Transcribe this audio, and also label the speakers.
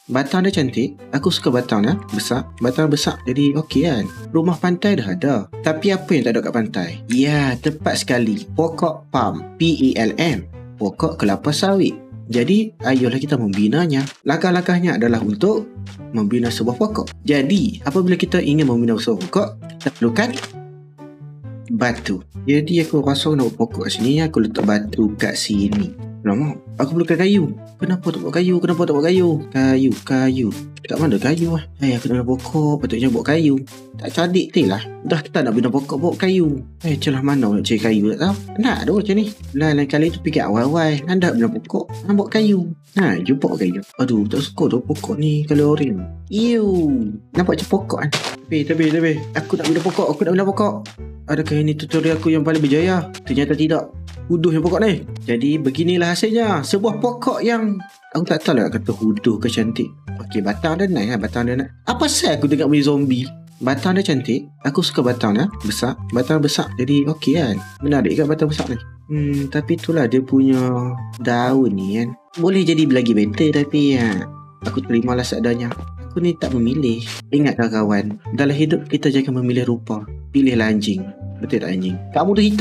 Speaker 1: Batang dia cantik. Aku suka batang dia. Besar. Batang besar. Jadi okey kan. Rumah pantai dah ada. Tapi apa yang tak ada kat pantai? Ya, tepat sekali. Pokok palm. PELM. Pokok kelapa sawit. Jadi, ayolah kita membinanya. Langkah-langkahnya adalah untuk membina sebuah pokok. Jadi, apabila kita ingin membina sebuah pokok, kita perlukan batu. Jadi, aku rasa nak buat pokok kat sini, aku letak batu kat sini. Lama, aku perlukan kayu. Kenapa tak buat kayu? Kayu. Kat mana kayu lah? Aku nak bina pokok, patutnya buat kayu. Tak cadik tu lah. Dah kita nak bina pokok, bawa kayu. Celah mana nak cari kayu, tak tahu. Nak ada macam ni. Lain kali tu fikir awal-awal. Anda bina pokok, nak buat kayu. Jumpa kayu. Aduh, tak suka tu pokok ni kalau orang. Nampak macam pokok kan? Tapi. Aku nak bina pokok. Adakah ini tutorial aku yang paling berjaya? Ternyata tidak. Huduh yang pokok ni. Jadi beginilah hasilnya. Sebuah pokok yang aku tak tahu lah kata huduh ke cantik. Okey, batang dia nice lah. Apa saya aku tengok punya zombie? Batang dia cantik. Aku suka batang dia. Besar. Batang besar. Jadi okey kan. Menarik kan batang besar ni. Tapi itulah dia punya daun ni kan. Boleh jadi lagi better tapi aku terimalah seadanya. Aku ni tak memilih. Ingat kawan, dalam hidup kita jangan memilih rupa. Pilihlah anjing. Betul tak anjing? Kamu tu hitam.